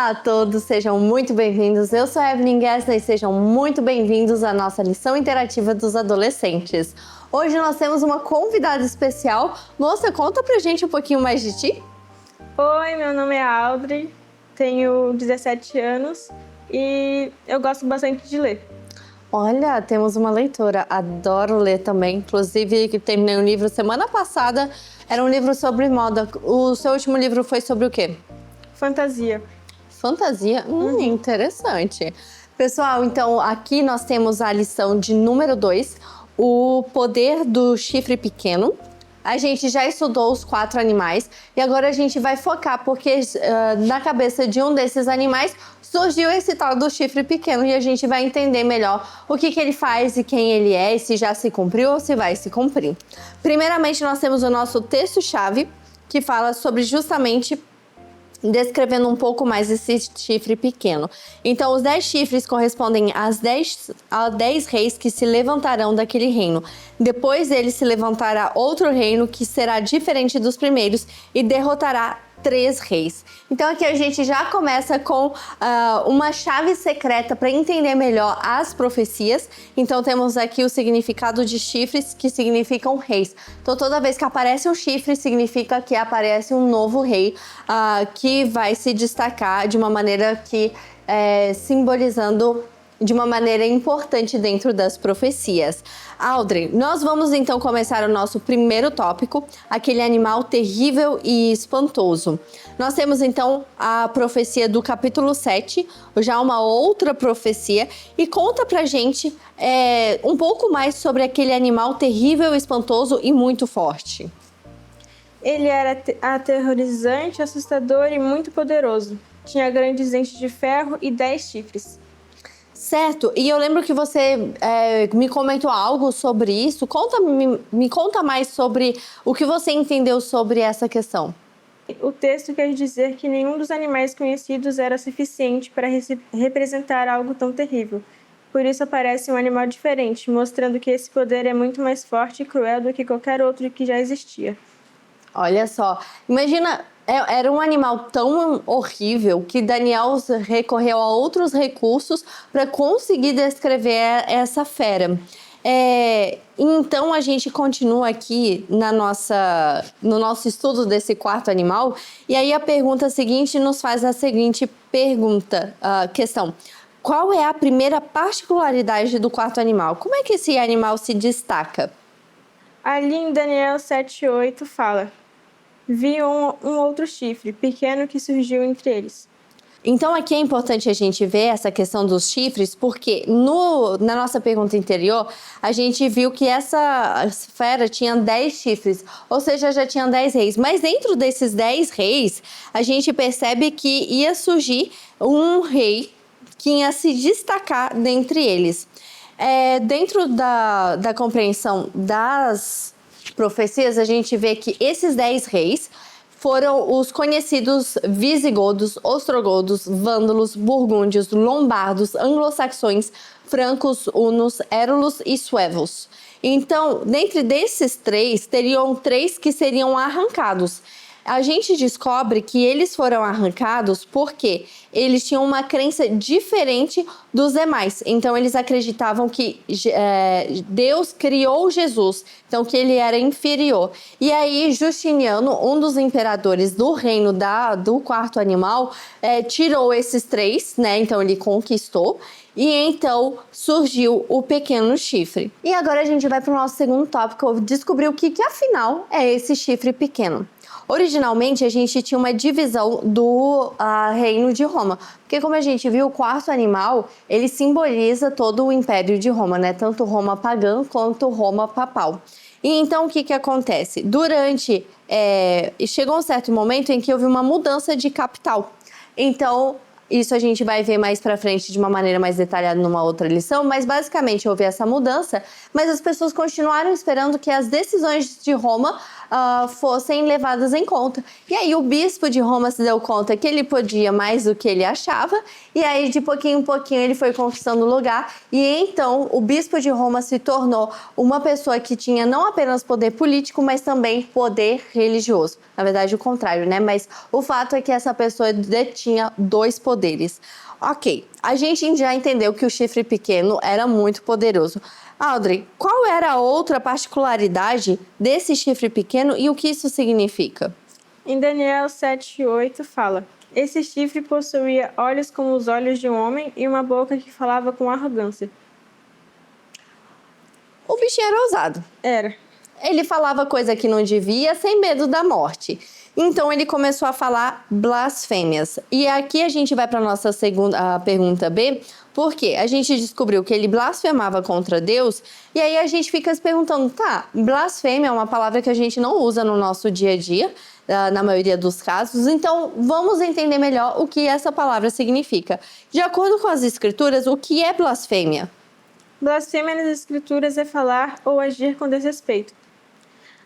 Olá a todos, sejam muito bem-vindos. Eu sou a Evelyn Gessner e sejam muito bem-vindos à nossa lição interativa dos adolescentes. Hoje nós temos uma convidada especial. Moça, conta pra gente um pouquinho mais de ti. Oi, meu nome é Audrey, tenho 17 anos e eu gosto bastante de ler. Olha, temos uma leitora, adoro ler também. Inclusive, terminei um livro semana passada, era um livro sobre moda. O seu último livro foi sobre o quê? Fantasia. Fantasia? Interessante. Pessoal, então aqui nós temos a lição de número 2, o poder do chifre pequeno. A gente já estudou os 4 animais e agora a gente vai focar porque na cabeça de um desses animais surgiu esse tal do chifre pequeno e a gente vai entender melhor o que ele faz e quem ele é e se já se cumpriu ou se vai se cumprir. Primeiramente, nós temos o nosso texto-chave que fala sobre justamente descrevendo um pouco mais esse chifre pequeno. Então, os 10 chifres correspondem a 10 reis que se levantarão daquele reino. Depois dele se levantará outro reino que será diferente dos primeiros e derrotará 3 reis. Então aqui a gente já começa com uma chave secreta para entender melhor as profecias. Então temos aqui o significado de chifres, que significam reis. Então toda vez que aparece um chifre, significa que aparece um novo rei que vai se destacar de uma maneira que simbolizando de uma maneira importante dentro das profecias. Audrey, nós vamos então começar o nosso primeiro tópico, aquele animal terrível e espantoso. Nós temos então a profecia do capítulo 7, já uma outra profecia, e conta pra gente um pouco mais sobre aquele animal terrível, espantoso e muito forte. Ele era aterrorizante, assustador e muito poderoso. Tinha grandes dentes de ferro e 10 chifres. Certo, e eu lembro que você me comentou algo sobre isso. Me conta mais sobre o que você entendeu sobre essa questão. O texto quer dizer que nenhum dos animais conhecidos era suficiente para representar algo tão terrível. Por isso aparece um animal diferente, mostrando que esse poder é muito mais forte e cruel do que qualquer outro que já existia. Olha só, imagina, era um animal tão horrível que Daniel recorreu a outros recursos para conseguir descrever essa fera. Então a gente continua aqui no nosso estudo desse quarto animal, e aí a pergunta seguinte nos faz a seguinte questão. Qual é a primeira particularidade do quarto animal? Como é que esse animal se destaca? Ali em Daniel 7:8 fala: vi um outro chifre, pequeno, que surgiu entre eles. Então aqui é importante a gente ver essa questão dos chifres, porque na nossa pergunta anterior, a gente viu que essa fera tinha 10 chifres, ou seja, já tinha 10 reis. Mas dentro desses 10 reis, a gente percebe que ia surgir um rei que ia se destacar dentre eles. Dentro da compreensão das profecias, a gente vê que esses 10 reis foram os conhecidos visigodos, ostrogodos, vândalos, burgúndios, lombardos, anglo-saxões, francos, hunos, érulos e suevos. Então, dentre desses 3, teriam 3 que seriam arrancados. A gente descobre que eles foram arrancados porque eles tinham uma crença diferente dos demais. Então, eles acreditavam que Deus criou Jesus, então que ele era inferior. E aí, Justiniano, um dos imperadores do reino do quarto animal, tirou esses 3, né? Então, ele conquistou. E então surgiu o pequeno chifre. E agora a gente vai para o nosso segundo tópico, descobrir o que afinal é esse chifre pequeno. Originalmente, a gente tinha uma divisão do reino de Roma, porque como a gente viu, o quarto animal, ele simboliza todo o Império de Roma, né? Tanto Roma pagã quanto Roma papal. E então, o que acontece? Chegou um certo momento em que houve uma mudança de capital. Então, isso a gente vai ver mais pra frente de uma maneira mais detalhada numa outra lição, mas basicamente houve essa mudança, mas as pessoas continuaram esperando que as decisões de Roma fossem levadas em conta. E aí o bispo de Roma se deu conta que ele podia mais do que ele achava, e aí de pouquinho em pouquinho ele foi conquistando lugar, e então o bispo de Roma se tornou uma pessoa que tinha não apenas poder político, mas também poder religioso. Na verdade, o contrário, né? Mas o fato é que essa pessoa detinha 2 poderes. Ok, a gente já entendeu que o chifre pequeno era muito poderoso. Audrey, qual era a outra particularidade desse chifre pequeno e o que isso significa? Em Daniel 7:8 fala: esse chifre possuía olhos como os olhos de um homem e uma boca que falava com arrogância. O bichinho era ousado. Era. Ele falava coisa que não devia, sem medo da morte. Então ele começou a falar blasfêmias. E aqui a gente vai para a nossa segunda pergunta B, porque a gente descobriu que ele blasfemava contra Deus, e aí a gente fica se perguntando, tá, blasfêmia é uma palavra que a gente não usa no nosso dia a dia, na maioria dos casos, então vamos entender melhor o que essa palavra significa. De acordo com as escrituras, o que é blasfêmia? Blasfêmia nas escrituras é falar ou agir com desrespeito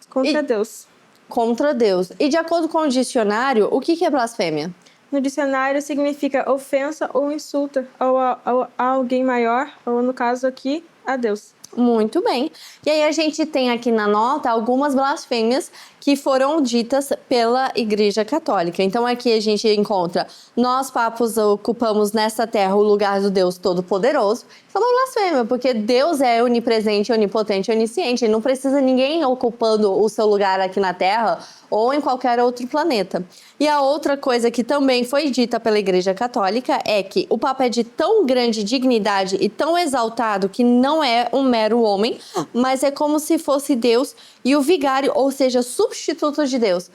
contra Deus. Contra Deus. E de acordo com o dicionário, o que é blasfêmia? No dicionário significa ofensa ou insulta a alguém maior, ou no caso aqui, a Deus. Muito bem. E aí a gente tem aqui na nota algumas blasfêmias que foram ditas pela Igreja Católica. Então aqui a gente encontra: nós papos ocupamos nessa terra o lugar do Deus Todo-Poderoso. Isso é uma blasfêmia, porque Deus é onipresente, onipotente, onisciente. Não precisa ninguém ocupando o seu lugar aqui na Terra ou em qualquer outro planeta. E a outra coisa que também foi dita pela Igreja Católica é que o Papa é de tão grande dignidade e tão exaltado que não é um mero homem, mas é como se fosse Deus e o vigário, ou seja, substituto de Deus.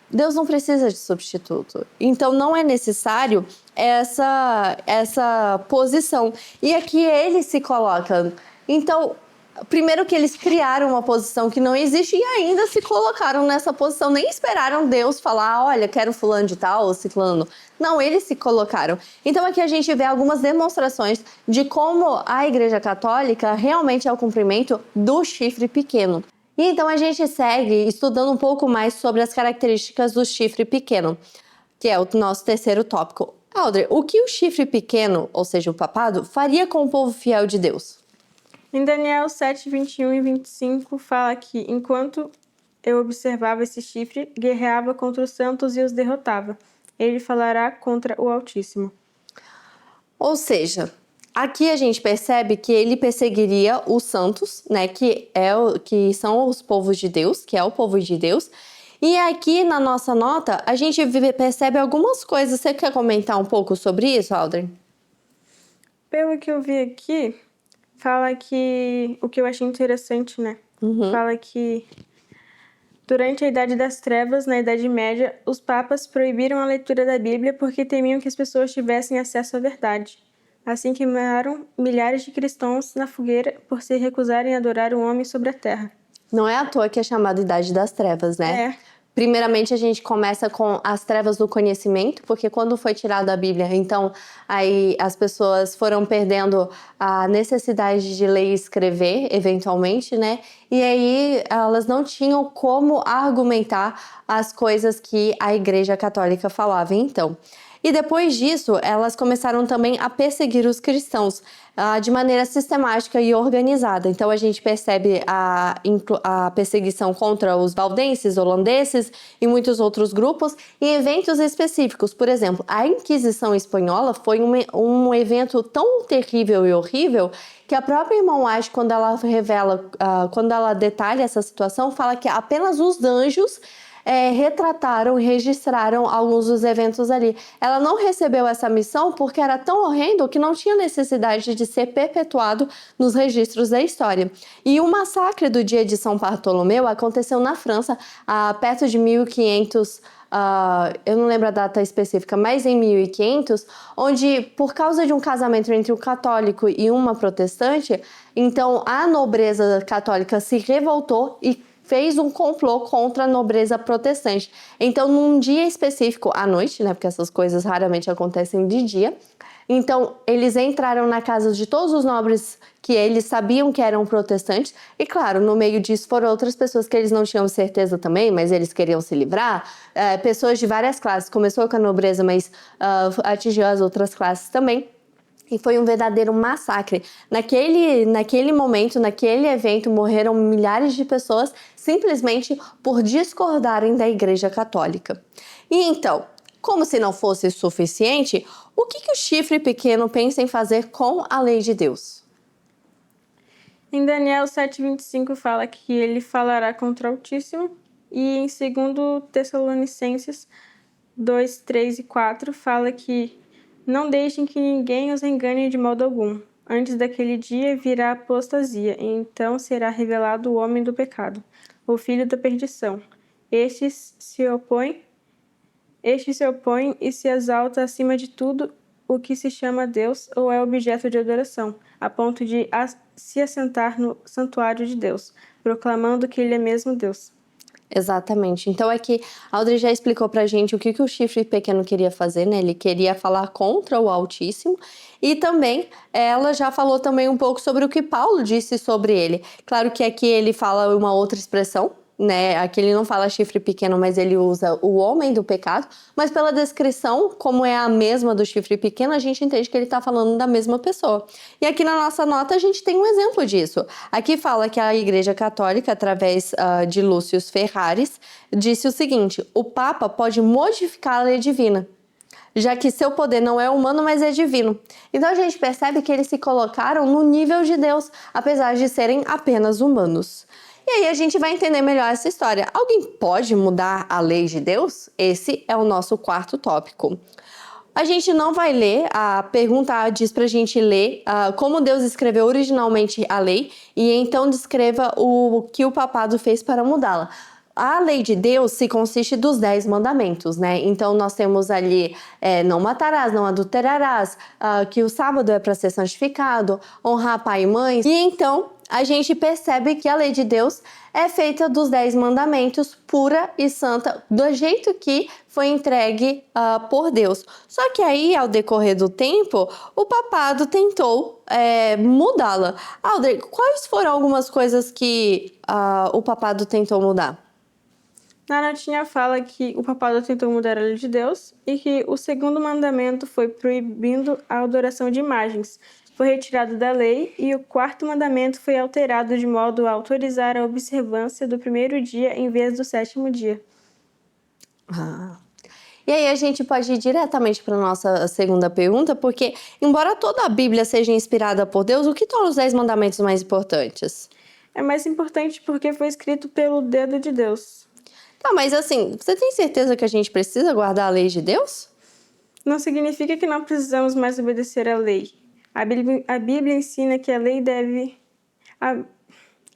Deus não precisa de substituto. Então não é necessário essa posição. E aqui ele se coloca. Então, primeiro que eles criaram uma posição que não existe e ainda se colocaram nessa posição. Nem esperaram Deus falar, olha, quero fulano de tal ou ciclano. Não, eles se colocaram. Então aqui a gente vê algumas demonstrações de como a Igreja Católica realmente é o cumprimento do chifre pequeno. E então a gente segue estudando um pouco mais sobre as características do chifre pequeno, que é o nosso terceiro tópico. Audrey, o que o chifre pequeno, ou seja, o papado, faria com o povo fiel de Deus? Em Daniel 7:21 e 25 fala que, enquanto eu observava esse chifre, guerreava contra os santos e os derrotava. Ele falará contra o Altíssimo. Ou seja, aqui a gente percebe que ele perseguiria os santos, né, que são os povos de Deus, que é o povo de Deus. E aqui na nossa nota, a gente percebe algumas coisas. Você quer comentar um pouco sobre isso, Audrey? Pelo que eu vi aqui, fala que, o que eu achei interessante, né? Fala que durante a Idade das Trevas, na Idade Média, os papas proibiram a leitura da Bíblia porque temiam que as pessoas tivessem acesso à verdade. Assim queimaram milhares de cristãos na fogueira por se recusarem a adorar o homem sobre a terra. Não é à toa que é chamado Idade das Trevas, né? É. Primeiramente, a gente começa com as trevas do conhecimento, porque quando foi tirada a Bíblia, então aí as pessoas foram perdendo a necessidade de ler e escrever, eventualmente, né? E aí elas não tinham como argumentar as coisas que a Igreja Católica falava, então. E depois disso, elas começaram também a perseguir os cristãos de maneira sistemática e organizada. Então, a gente percebe a perseguição contra os valdenses, holandeses e muitos outros grupos em eventos específicos. Por exemplo, a Inquisição Espanhola foi um evento tão terrível e horrível que a própria irmã White, quando ela revela, quando ela detalha essa situação, fala que apenas os anjos retrataram e registraram alguns dos eventos ali. Ela não recebeu essa missão porque era tão horrendo que não tinha necessidade de ser perpetuado nos registros da história. E o massacre do dia de São Bartolomeu aconteceu na França, perto de 1500, eu não lembro a data específica, mas em 1500, onde, por causa de um casamento entre um católico e uma protestante, então a nobreza católica se revoltou e fez um complô contra a nobreza protestante. Então, num dia específico, à noite, né, porque essas coisas raramente acontecem de dia, então eles entraram na casa de todos os nobres que eles sabiam que eram protestantes, e claro, no meio disso foram outras pessoas que eles não tinham certeza também, mas eles queriam se livrar, pessoas de várias classes, começou com a nobreza, mas atingiu as outras classes também. E foi um verdadeiro massacre. Naquele momento, naquele evento, morreram milhares de pessoas simplesmente por discordarem da Igreja Católica. E então, como se não fosse suficiente, o que o chifre pequeno pensa em fazer com a lei de Deus? Em Daniel 7,25 fala que ele falará contra o Altíssimo, e em 2 Tessalonicenses 2, 3 e 4 fala que não deixem que ninguém os engane de modo algum. Antes daquele dia virá a apostasia, e então será revelado o homem do pecado, o filho da perdição. Este se opõe e se exalta acima de tudo o que se chama Deus ou é objeto de adoração, a ponto de se assentar no santuário de Deus, proclamando que ele é mesmo Deus. Exatamente. Então é que a Audrey já explicou pra gente o que o chifre pequeno queria fazer, né? Ele queria falar contra o Altíssimo, e também ela já falou também um pouco sobre o que Paulo disse sobre ele. Claro que aqui ele fala uma outra expressão, né? Aqui ele não fala chifre pequeno, mas ele usa o homem do pecado, mas pela descrição, como é a mesma do chifre pequeno, a gente entende que ele está falando da mesma pessoa. E aqui na nossa nota a gente tem um exemplo disso. Aqui fala que a Igreja Católica, através de Lúcio Ferraris, disse o seguinte: o Papa pode modificar a lei divina, já que seu poder não é humano, mas é divino. Então a gente percebe que eles se colocaram no nível de Deus, apesar de serem apenas humanos. E aí a gente vai entender melhor essa história. Alguém pode mudar a lei de Deus? Esse é o nosso quarto tópico. A gente não vai ler, a pergunta diz pra gente ler como Deus escreveu originalmente a lei, e então descreva o que o papado fez para mudá-la. A lei de Deus se consiste dos 10 mandamentos, né? Então nós temos ali não matarás, não adulterarás, que o sábado é para ser santificado, honrar pai e mãe. E então a gente percebe que a lei de Deus é feita dos 10 mandamentos, pura e santa, do jeito que foi entregue por Deus. Só que aí, ao decorrer do tempo, o papado tentou mudá-la. Audrey, quais foram algumas coisas que o papado tentou mudar? Na notinha fala que o papado tentou mudar a lei de Deus e que o segundo mandamento foi proibindo a adoração de imagens. Foi retirado da lei, e o quarto mandamento foi alterado de modo a autorizar a observância do primeiro dia em vez do sétimo dia. E aí a gente pode ir diretamente para a nossa segunda pergunta, porque embora toda a Bíblia seja inspirada por Deus, o que torna os 10 mandamentos mais importantes? É mais importante porque foi escrito pelo dedo de Deus. Tá, mas assim, você tem certeza que a gente precisa guardar a lei de Deus? Não significa que não precisamos mais obedecer à lei. A Bíblia ensina que a lei deve...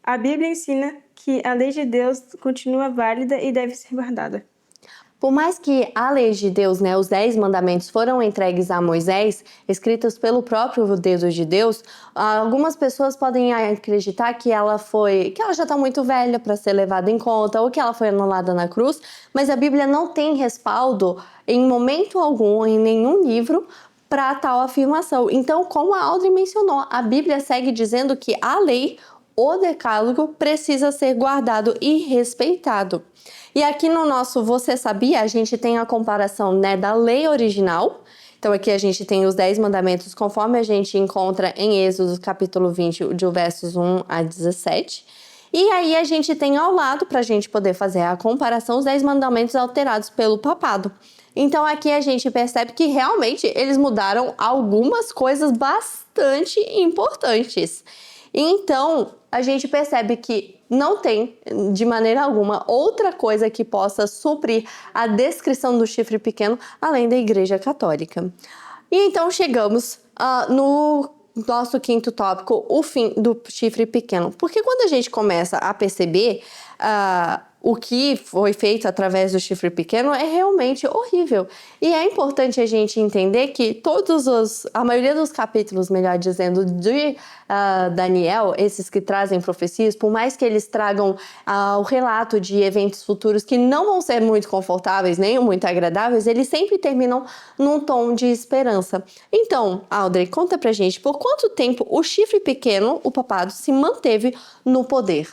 A Bíblia ensina que a lei de Deus continua válida e deve ser guardada. Por mais que a lei de Deus, né, os 10 mandamentos foram entregues a Moisés, escritos pelo próprio dedo de Deus, algumas pessoas podem acreditar que ela já está muito velha para ser levada em conta, ou que ela foi anulada na cruz, mas a Bíblia não tem respaldo em momento algum, em nenhum livro, para tal afirmação. Então, como a Audrey mencionou, a Bíblia segue dizendo que a lei, o decálogo, precisa ser guardado e respeitado. E aqui no nosso Você Sabia, a gente tem a comparação, né, da lei original. Então aqui a gente tem os 10 mandamentos, conforme a gente encontra em Êxodo capítulo 20, de versos 1 a 17. E aí a gente tem ao lado, para a gente poder fazer a comparação, os 10 mandamentos alterados pelo papado. Então aqui a gente percebe que realmente eles mudaram algumas coisas bastante importantes. Então a gente percebe que não tem, de maneira alguma, outra coisa que possa suprir a descrição do chifre pequeno, além da Igreja Católica. E então chegamos no nosso quinto tópico, o fim do chifre pequeno. Porque quando a gente começa a perceber o que foi feito através do chifre pequeno é realmente horrível. E é importante a gente entender que a maioria dos capítulos, melhor dizendo, de Daniel, esses que trazem profecias, por mais que eles tragam o relato de eventos futuros que não vão ser muito confortáveis, nem muito agradáveis, eles sempre terminam num tom de esperança. Então, Audrey, conta pra gente, por quanto tempo o chifre pequeno, o papado, se manteve no poder?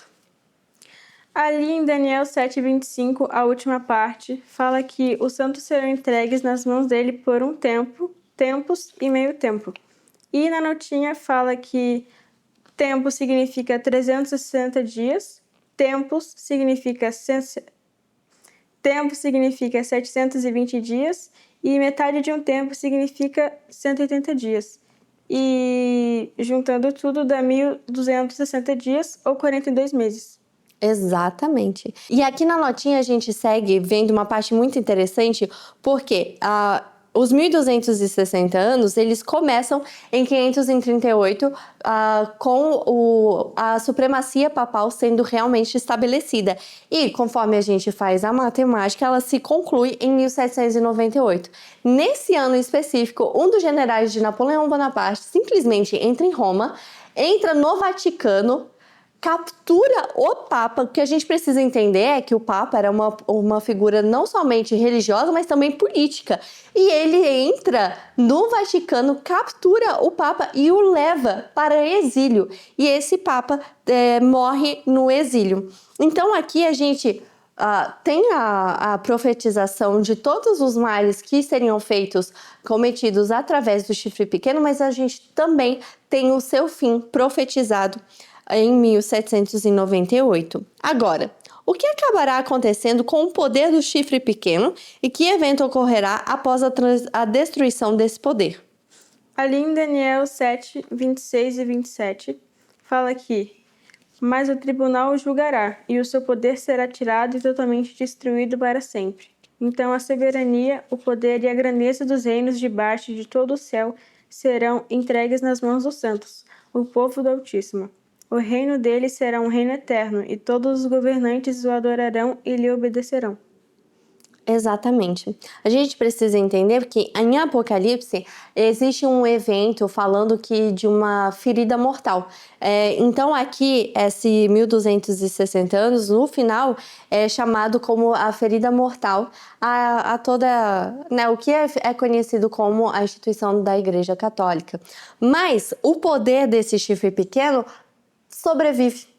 Ali em Daniel 7:25, a última parte, fala que os santos serão entregues nas mãos dele por um tempo, tempos e meio tempo. E na notinha fala que tempo significa 360 dias, tempos significa 720 dias e metade de um tempo significa 180 dias. E juntando tudo dá 1.260 dias ou 42 meses. Exatamente. E aqui na notinha a gente segue vendo uma parte muito interessante, porque os 1260 anos, eles começam em 538, com a supremacia papal sendo realmente estabelecida. E conforme a gente faz a matemática, ela se conclui em 1798. Nesse ano específico, um dos generais de Napoleão Bonaparte simplesmente entra em Roma, entra no Vaticano, captura o Papa. O que a gente precisa entender é que o Papa era uma figura não somente religiosa, mas também política. E ele entra no Vaticano, captura o Papa e o leva para exílio. E esse Papa morre no exílio. Então aqui a gente tem a profetização de todos os males que seriam cometidos através do chifre pequeno, mas a gente também tem o seu fim profetizado em 1798. Agora, o que acabará acontecendo com o poder do chifre pequeno e que evento ocorrerá após a destruição desse poder? Ali em Daniel 7, 26 e 27, fala que mas o tribunal o julgará, e o seu poder será tirado e totalmente destruído para sempre. Então a soberania, o poder e a grandeza dos reinos debaixo de todo o céu serão entregues nas mãos dos santos, o povo do Altíssimo. O reino dele será um reino eterno, e todos os governantes o adorarão e lhe obedecerão. Exatamente. A gente precisa entender que em Apocalipse existe um evento falando de uma ferida mortal. Então aqui, esse 1260 anos, no final, é chamado como a ferida mortal a toda, o que é conhecido como a instituição da Igreja Católica. Mas o poder desse chifre pequeno sobrevive.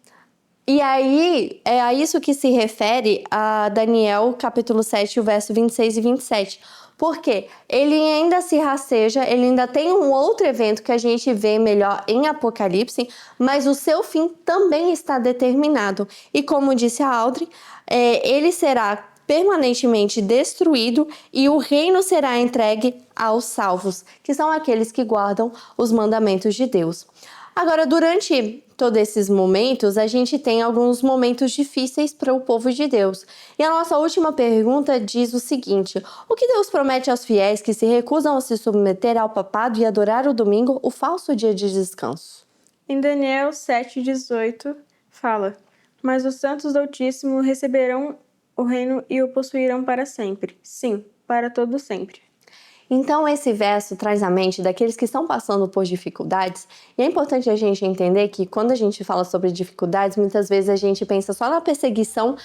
E aí, é a isso que se refere a Daniel, capítulo 7, o verso 26 e 27. Porque ele ainda se rasteja, ele ainda tem um outro evento que a gente vê melhor em Apocalipse, mas o seu fim também está determinado. E como disse a Audrey, ele será permanentemente destruído e o reino será entregue aos salvos, que são aqueles que guardam os mandamentos de Deus. Agora, durante todos esses momentos, a gente tem alguns momentos difíceis para o povo de Deus. E a nossa última pergunta diz o seguinte: o que Deus promete aos fiéis que se recusam a se submeter ao papado e adorar o domingo, o falso dia de descanso? Em Daniel 7,18 fala: mas os santos do Altíssimo receberão o reino e o possuirão para sempre. Sim, para todo sempre. Então, esse verso traz à mente daqueles que estão passando por dificuldades, e é importante a gente entender que quando a gente fala sobre dificuldades, muitas vezes a gente pensa só na perseguição,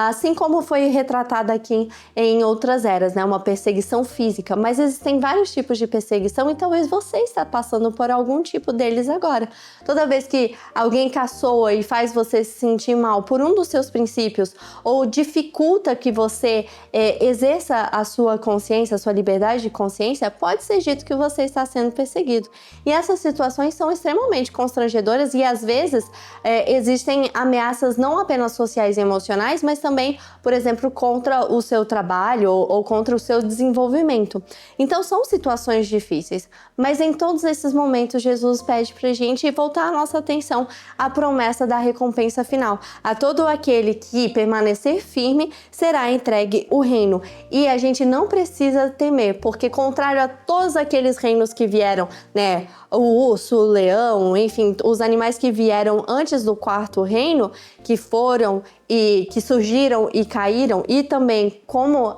assim como foi retratada aqui em outras eras, uma perseguição física, mas existem vários tipos de perseguição e talvez você está passando por algum tipo deles agora. Toda vez que alguém caçoa e faz você se sentir mal por um dos seus princípios, ou dificulta que você exerça a sua consciência, a sua liberdade de consciência, pode ser dito que você está sendo perseguido. E essas situações são extremamente constrangedoras e, às vezes, existem ameaças não apenas sociais e emocionais, mas também, por exemplo, contra o seu trabalho ou contra o seu desenvolvimento. Então, são situações difíceis. Mas em todos esses momentos, Jesus pede para a gente voltar a nossa atenção à promessa da recompensa final. A todo aquele que permanecer firme, será entregue o reino. E a gente não precisa temer, porque contrário a todos aqueles reinos que vieram, né? O urso, o leão, enfim, os animais que vieram antes do quarto reino, que foram e que surgiram e caíram, e também como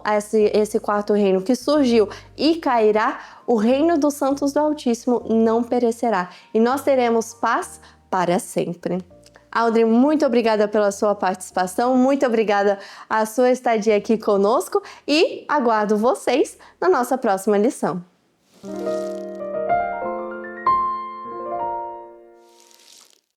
esse quarto reino que surgiu e cairá, o reino dos santos do Altíssimo não perecerá. E nós teremos paz para sempre. Audrey, muito obrigada pela sua participação, muito obrigada a sua estadia aqui conosco e aguardo vocês na nossa próxima lição.